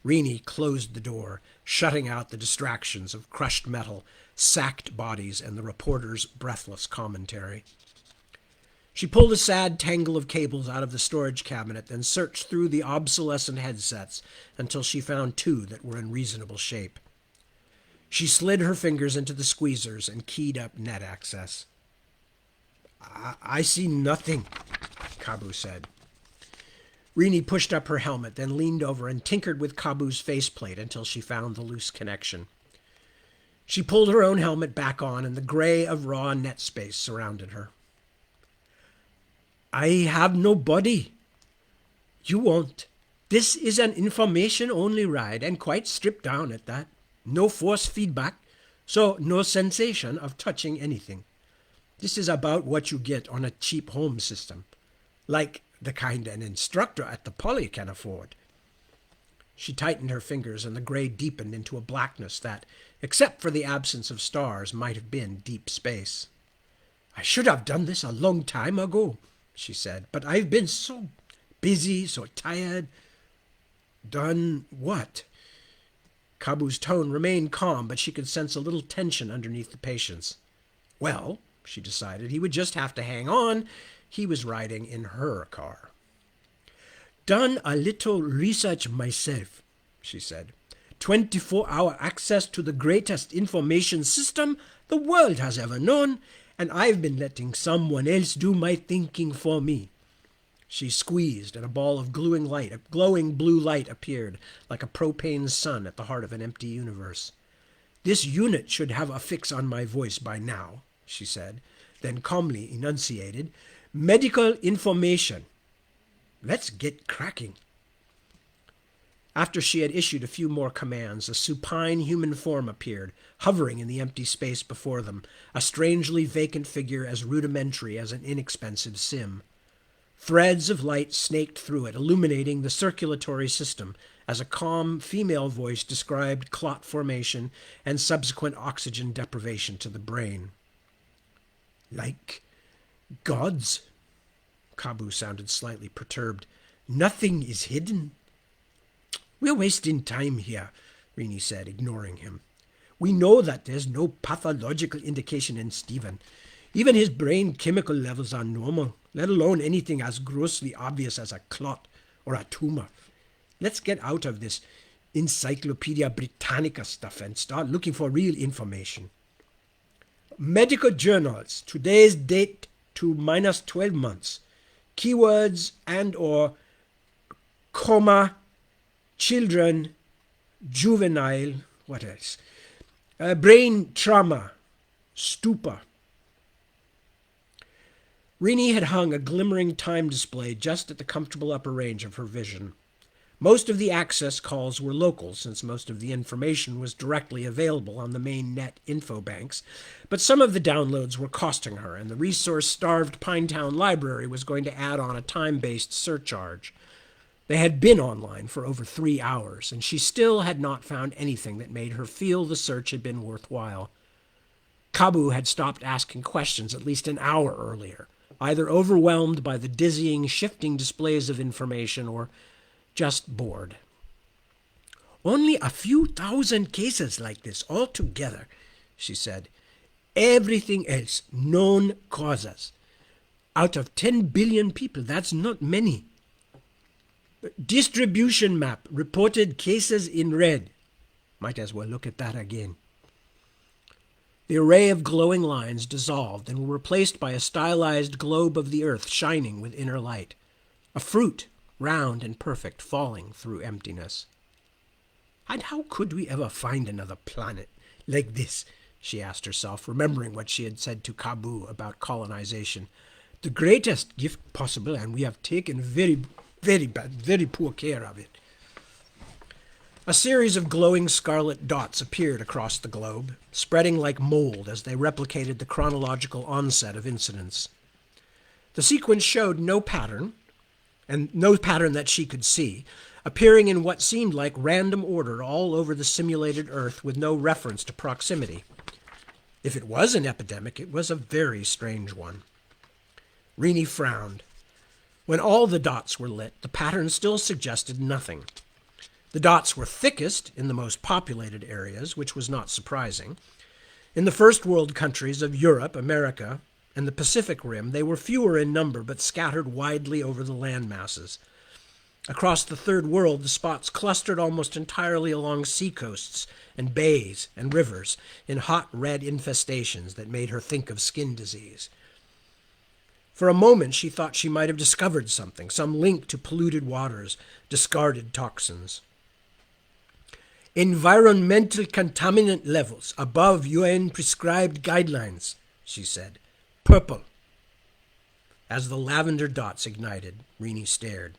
Rini closed the door, shutting out the distractions of crushed metal, sacked bodies, and the reporter's breathless commentary. She pulled a sad tangle of cables out of the storage cabinet, then searched through the obsolescent headsets until she found two that were in reasonable shape. She slid her fingers into the squeezers and keyed up net access. I see nothing," Kabu said. Rini pushed up her helmet, then leaned over and tinkered with Kabu's faceplate until she found the loose connection. She pulled her own helmet back on, and the gray of raw net space surrounded her. "I have no body. You won't. This is an information-only ride, and quite stripped down at that. No force feedback, so no sensation of touching anything. This is about what you get on a cheap home system, like the kind an instructor at the poly can afford." She tightened her fingers, and the gray deepened into a blackness that, except for the absence of stars, might have been deep space. "I should have done this a long time ago," she said, "but I've been so busy, so tired." "Done what?" Kabu's tone remained calm, but she could sense a little tension underneath the patience. Well, she decided, he would just have to hang on. He was riding in her car. "Done a little research myself," she said. 24-hour access to the greatest information system the world has ever known, and I've been letting someone else do my thinking for me." She squeezed, and a ball of glowing blue light appeared, like a propane sun at the heart of an empty universe. "This unit should have a fix on my voice by now," she said, then calmly enunciated, "Medical information. Let's get cracking." After she had issued a few more commands, a supine human form appeared, hovering in the empty space before them, a strangely vacant figure as rudimentary as an inexpensive sim. Threads of light snaked through it, illuminating the circulatory system, as a calm female voice described clot formation and subsequent oxygen deprivation to the brain. "Like gods?" Kabu sounded slightly perturbed. "Nothing is hidden." "We're wasting time here," Rini said, ignoring him. "We know that there's no pathological indication in Stephen. Even his brain chemical levels are normal. let alone anything as grossly obvious as a clot or a tumor. Let's get out of this Encyclopedia Britannica stuff and start looking for real information. Medical journals, today's date to minus 12 months. Keywords and or coma, children, juvenile, what else? Brain trauma, stupor. Rini had hung a glimmering time display just at the comfortable upper range of her vision. Most of the access calls were local, since most of the information was directly available on the main net info banks, but some of the downloads were costing her, and the resource-starved Pinetown Library was going to add on a time-based surcharge. They had been online for over 3 hours, and she still had not found anything that made her feel the search had been worthwhile. Kabu had stopped asking questions at least an hour earlier, either overwhelmed by the dizzying, shifting displays of information or just bored. Only a few thousand cases like this altogether, she said. Everything else, known causes. Out of 10 billion people, that's not many. Distribution map, reported cases in red. Might as well look at that again. The array of glowing lines dissolved and were replaced by a stylized globe of the earth shining with inner light. A fruit, round and perfect, falling through emptiness. And how could we ever find another planet like this? She asked herself, remembering what she had said to Kabu about colonization. The greatest gift possible, and we have taken very poor care of it. A series of glowing scarlet dots appeared across the globe, spreading like mold as they replicated the chronological onset of incidents. The sequence showed no pattern, and no pattern that she could see, appearing in what seemed like random order all over the simulated Earth with no reference to proximity. If it was an epidemic, it was a very strange one. Rini frowned. When all the dots were lit, the pattern still suggested nothing. The dots were thickest in the most populated areas, which was not surprising. In the first world countries of Europe, America, and the Pacific Rim, they were fewer in number but scattered widely over the land masses. Across the Third World, the spots clustered almost entirely along seacoasts and bays and rivers in hot red infestations that made her think of skin disease. For a moment, she thought she might have discovered something, some link to polluted waters, discarded toxins. Environmental contaminant levels above UN-prescribed guidelines, she said. Purple. As the lavender dots ignited, Rini stared.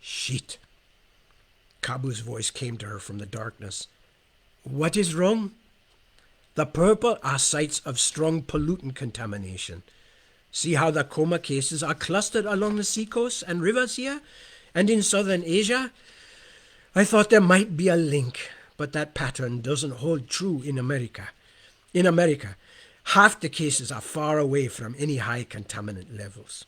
Shit. Kabu's voice came to her from the darkness. What is wrong? The purple are sites of strong pollutant contamination. See how the coma cases are clustered along the seacoasts and rivers here and in southern Asia? I thought there might be a link, but that pattern doesn't hold true in America. In America, half the cases are far away from any high contaminant levels.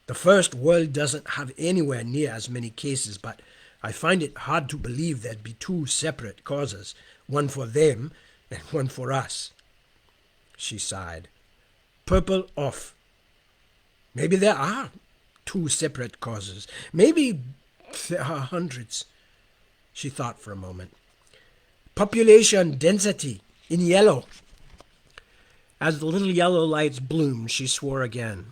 The first world doesn't have anywhere near as many cases, but I find it hard to believe there'd be two separate causes, one for them and one for us. She sighed. Purple off. Maybe there are two separate causes. Maybe there are hundreds. She thought for a moment. Population density in yellow. As the little yellow lights bloomed, she swore again.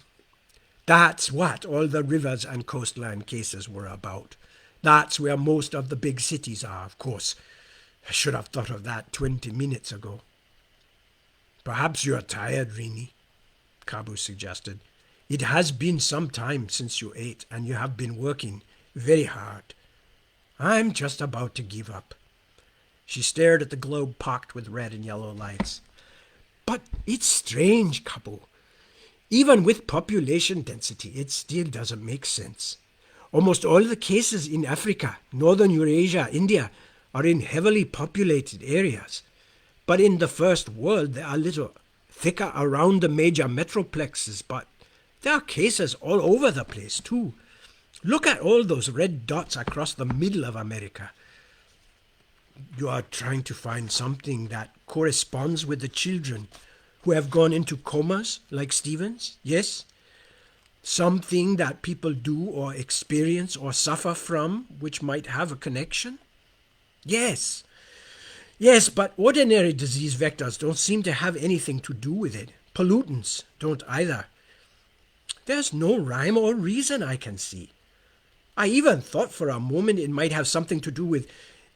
That's what all the rivers and coastline cases were about. That's where most of the big cities are, of course. I should have thought of that 20 minutes ago. Perhaps you're tired, Rini, Kabu suggested. It has been some time since you ate, and you have been working very hard. I'm just about to give up. She stared at the globe pocked with red and yellow lights. But it's strange, Kabu. Even with population density, it still doesn't make sense. Almost all the cases in Africa, northern Eurasia, India, are in heavily populated areas. But in the first world, they are a little thicker around the major metroplexes, but there are cases all over the place, too. Look at all those red dots across the middle of America. You are trying to find something that corresponds with the children who have gone into comas, like Stevens, yes? Something that people do or experience or suffer from which might have a connection? Yes. Yes, but ordinary disease vectors don't seem to have anything to do with it. Pollutants don't either. There's no rhyme or reason I can see. I even thought for a moment it might have something to do with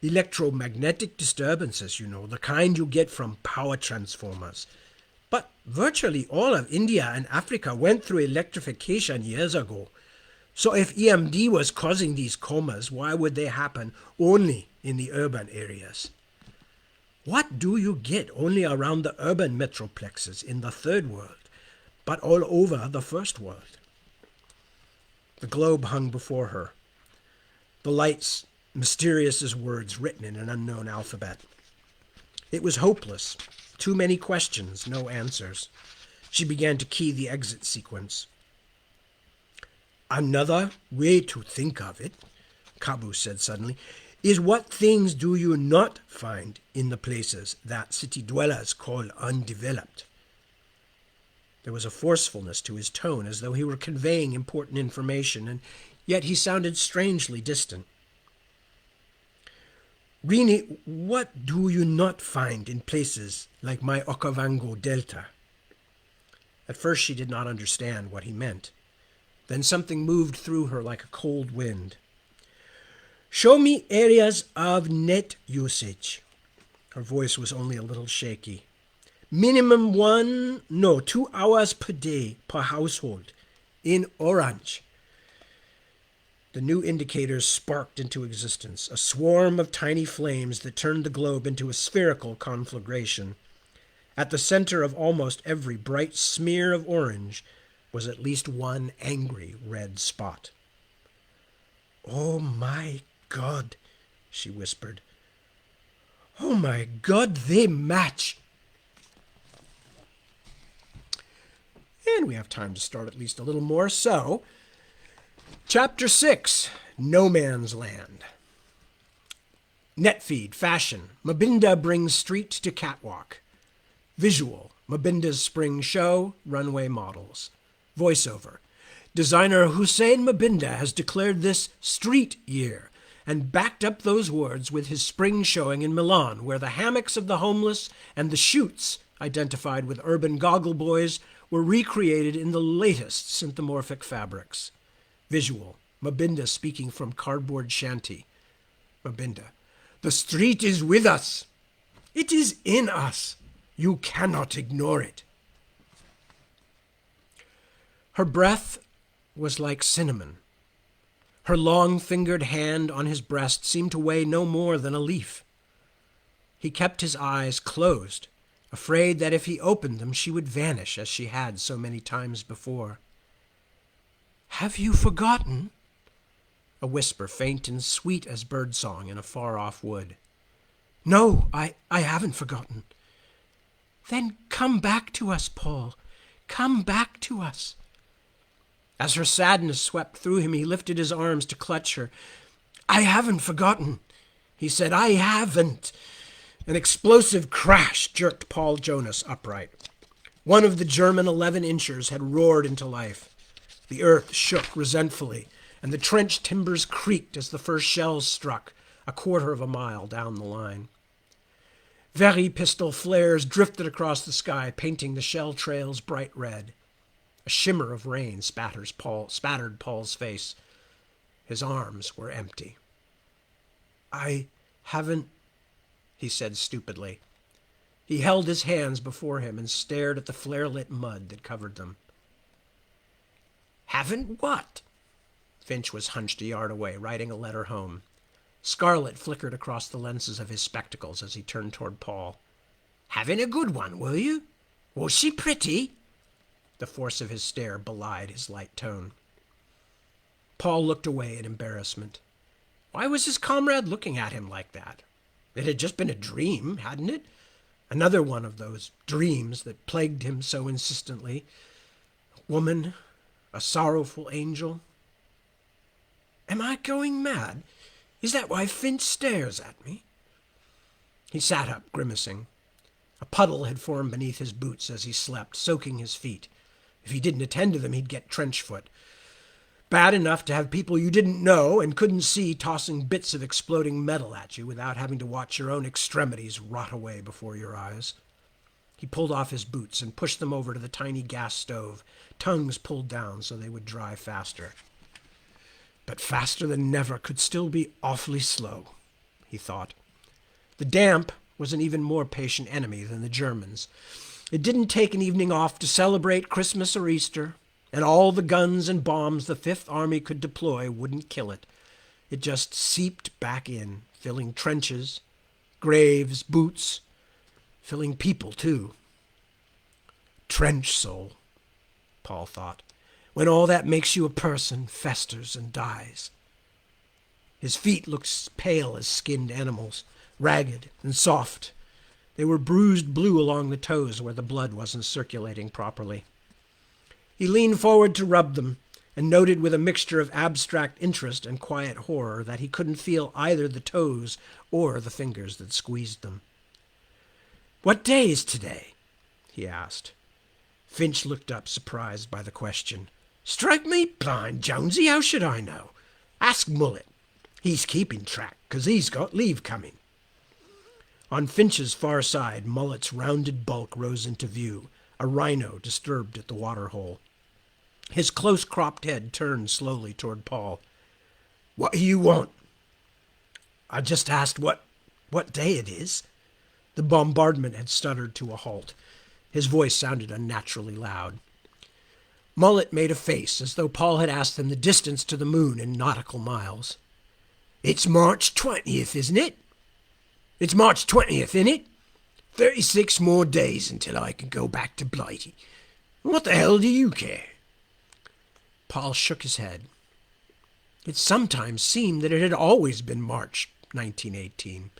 electromagnetic disturbances, the kind you get from power transformers. But virtually all of India and Africa went through electrification years ago. So if EMD was causing these comas, why would they happen only in the urban areas? What do you get only around the urban metroplexes in the third world, but all over the first world? The globe hung before her, the lights mysterious as words written in an unknown alphabet. It was hopeless. Too many questions, no answers. She began to key the exit sequence. Another way to think of it, Kabu said suddenly, is what things do you not find in the places that city dwellers call undeveloped? There was a forcefulness to his tone, as though he were conveying important information, and yet he sounded strangely distant. Rini, what do you not find in places like my Okavango Delta? At first she did not understand what he meant. Then something moved through her like a cold wind. Show me areas of net usage. Her voice was only a little shaky. Minimum 2 hours per day per household in orange. The new indicators sparked into existence, a swarm of tiny flames that turned the globe into a spherical conflagration. At the center of almost every bright smear of orange was at least one angry red spot. Oh my God, she whispered. Oh my God, they match. And we have time to start at least a little more. So, Chapter 6, No Man's Land. Netfeed, fashion. Mabinda brings street to catwalk. Visual, Mabinda's spring show, runway models. Voiceover, designer Hussein Mabinda has declared this street year and backed up those words with his spring showing in Milan, where the hammocks of the homeless and the chutes, identified with urban goggle boys, were recreated in the latest synthomorphic fabrics. Visual, Mabinda speaking from cardboard shanty. Mabinda, the street is with us. It is in us. You cannot ignore it. Her breath was like cinnamon. Her long-fingered hand on his breast seemed to weigh no more than a leaf. He kept his eyes closed, afraid that if he opened them she would vanish as she had so many times before. Have you forgotten? A whisper, faint and sweet as birdsong in a far-off wood. No, I haven't forgotten. Then come back to us, Paul. Come back to us. As her sadness swept through him, he lifted his arms to clutch her. I haven't forgotten, he said. I haven't. An explosive crash jerked Paul Jonas upright. One of the German 11-inchers had roared into life. The earth shook resentfully, and the trench timbers creaked as the first shells struck, a quarter of a mile down the line. Very pistol flares drifted across the sky, painting the shell trails bright red. A shimmer of rain spattered Paul's face. His arms were empty. I haven't, he said stupidly. He held his hands before him and stared at the flare-lit mud that covered them. Haven't what? Finch was hunched a yard away, writing a letter home. Scarlet flickered across the lenses of his spectacles as he turned toward Paul. Having a good one, were you? Was she pretty? The force of his stare belied his light tone. Paul looked away in embarrassment. Why was his comrade looking at him like that? It had just been a dream, hadn't it? Another one of those dreams that plagued him so insistently. A woman, a sorrowful angel. Am I going mad? Is that why Finch stares at me? He sat up, grimacing. A puddle had formed beneath his boots as he slept, soaking his feet. If he didn't attend to them, he'd get trench foot. Bad enough to have people you didn't know and couldn't see tossing bits of exploding metal at you without having to watch your own extremities rot away before your eyes. He pulled off his boots and pushed them over to the tiny gas stove, tongues pulled down so they would dry faster. But faster than never could still be awfully slow, he thought. The damp was an even more patient enemy than the Germans. It didn't take an evening off to celebrate Christmas or Easter, and all the guns and bombs the Fifth Army could deploy wouldn't kill it. It just seeped back in, filling trenches, graves, boots, filling people too. Trench soul, Paul thought, when all that makes you a person festers and dies. His feet looked pale as skinned animals, ragged and soft. They were bruised blue along the toes where the blood wasn't circulating properly. He leaned forward to rub them and noted with a mixture of abstract interest and quiet horror that he couldn't feel either the toes or the fingers that squeezed them. "What day is today?" he asked. Finch looked up, surprised by the question. "Strike me blind, Jonesy, how should I know? Ask Mullet. He's keeping track, 'cause he's got leave coming." On Finch's far side, Mullet's rounded bulk rose into view, a rhino disturbed at the water hole. His close-cropped head turned slowly toward Paul. "What do you want?" "I just asked what day it is." The bombardment had stuttered to a halt. His voice sounded unnaturally loud. Mullet made a face as though Paul had asked him the distance to the moon in nautical miles. "It's March 20th, isn't it? It's March 20th, isn't it? 36 more days until I can go back to Blighty. What the hell do you care?" Paul shook his head. It sometimes seemed that it had always been March 1918,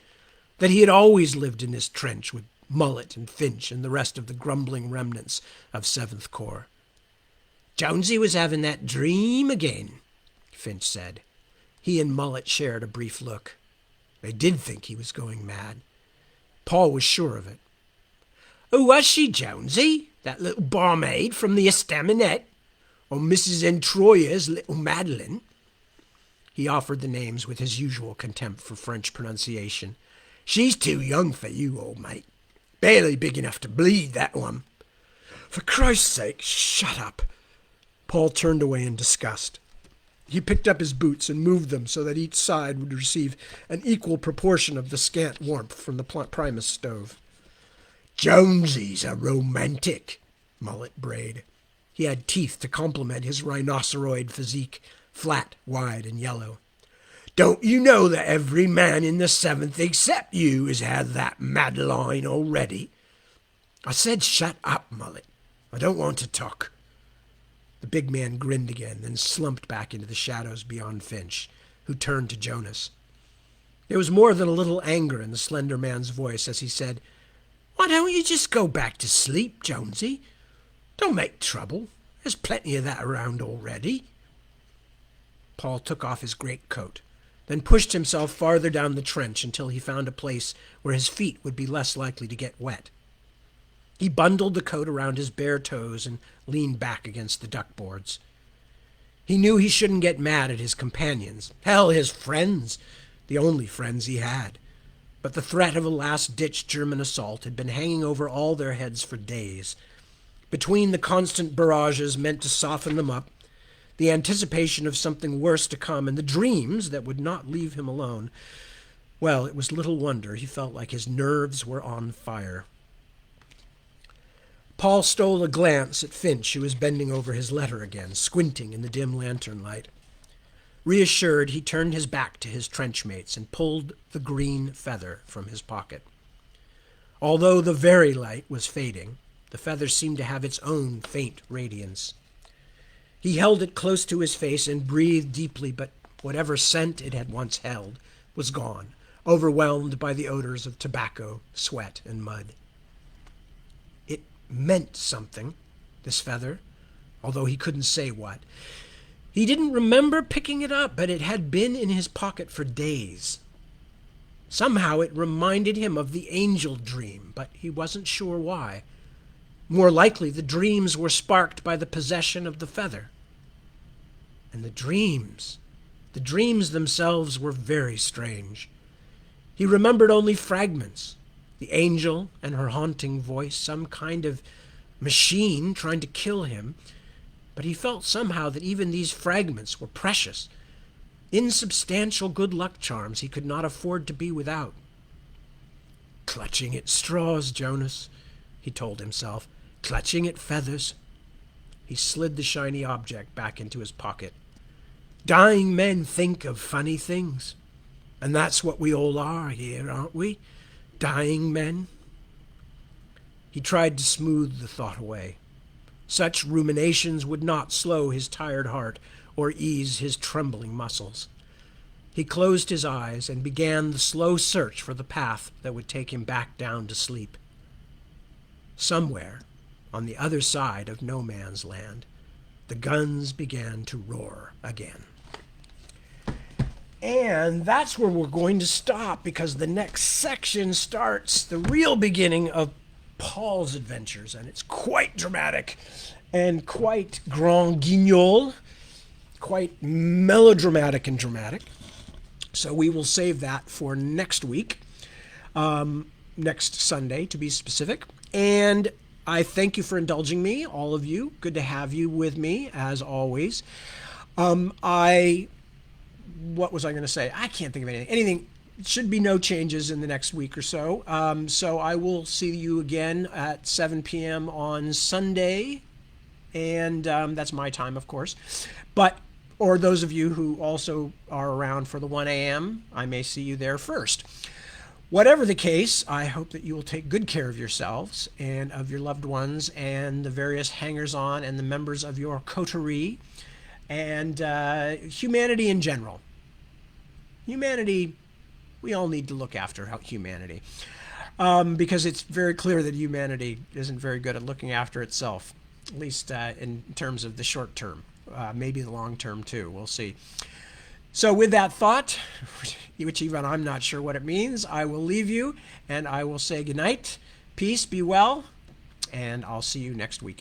that he had always lived in this trench with Mullet and Finch and the rest of the grumbling remnants of 7th Corps. "Jonesy was having that dream again," Finch said. He and Mullet shared a brief look. They did think he was going mad. Paul was sure of it. "Who was she, Jonesy? That little barmaid from the estaminet? Or Mrs. Entroyer's little Madeline?" He offered the names with his usual contempt for French pronunciation. "She's too young for you, old mate. Barely big enough to bleed, that one." "For Christ's sake, shut up." Paul turned away in disgust. He picked up his boots and moved them so that each side would receive an equal proportion of the scant warmth from the Primus stove. "Jonesy's a romantic," Mullet brayed. He had teeth to complement his rhinoceroid physique, flat, wide, and yellow. "Don't you know that every man in the 7th except you has had that Madeline already?" "I said shut up, Mullet. I don't want to talk." The big man grinned again, then slumped back into the shadows beyond Finch, who turned to Jonas. There was more than a little anger in the slender man's voice as he said, "Why don't you just go back to sleep, Jonesy? Don't make trouble. There's plenty of that around already." Paul took off his greatcoat, then pushed himself farther down the trench until he found a place where his feet would be less likely to get wet. He bundled the coat around his bare toes and leaned back against the duckboards. He knew he shouldn't get mad at his companions, hell, his friends, the only friends he had. But the threat of a last-ditch German assault had been hanging over all their heads for days. Between the constant barrages meant to soften them up, the anticipation of something worse to come, and the dreams that would not leave him alone, well, it was little wonder he felt like his nerves were on fire. Paul stole a glance at Finch, who was bending over his letter again, squinting in the dim lantern light. Reassured, he turned his back to his trenchmates and pulled the green feather from his pocket. Although the very light was fading, the feather seemed to have its own faint radiance. He held it close to his face and breathed deeply, but whatever scent it had once held was gone, overwhelmed by the odors of tobacco, sweat, and mud. It meant something, this feather, although he couldn't say what. He didn't remember picking it up, but it had been in his pocket for days. Somehow it reminded him of the angel dream, but he wasn't sure why. More likely, the dreams were sparked by the possession of the feather. And the dreams themselves were very strange. He remembered only fragments. The angel and her haunting voice, some kind of machine trying to kill him. But he felt somehow that even these fragments were precious, insubstantial good luck charms he could not afford to be without. Clutching at straws, Jonas, he told himself, clutching at feathers. He slid the shiny object back into his pocket. Dying men think of funny things. And that's what we all are here, aren't we? Dying men. He tried to smooth the thought away. Such ruminations would not slow his tired heart or ease his trembling muscles. He closed his eyes and began the slow search for the path that would take him back down to sleep. Somewhere, on the other side of no man's land, the guns began to roar again. And that's where we're going to stop, because the next section starts the real beginning of Paul's adventures, and it's quite dramatic and quite grand guignol, quite melodramatic and dramatic. So we will save that for next week, next Sunday to be specific. And I thank you for indulging me, all of you. Good to have you with me, as always. What was I going to say? I can't think of anything. Should be no changes in the next week or so. So I will see you again at 7 p.m. on Sunday. And that's my time, of course. Or those of you who also are around for the 1 a.m., I may see you there first. Whatever the case, I hope that you will take good care of yourselves and of your loved ones and the various hangers-on and the members of your coterie and humanity in general. Humanity, we all need to look after humanity because it's very clear that humanity isn't very good at looking after itself, at least in terms of the short term. Maybe the long term too. We'll see. So with that thought, which even I'm not sure what it means, I will leave you and I will say goodnight. Peace, be well, and I'll see you next week.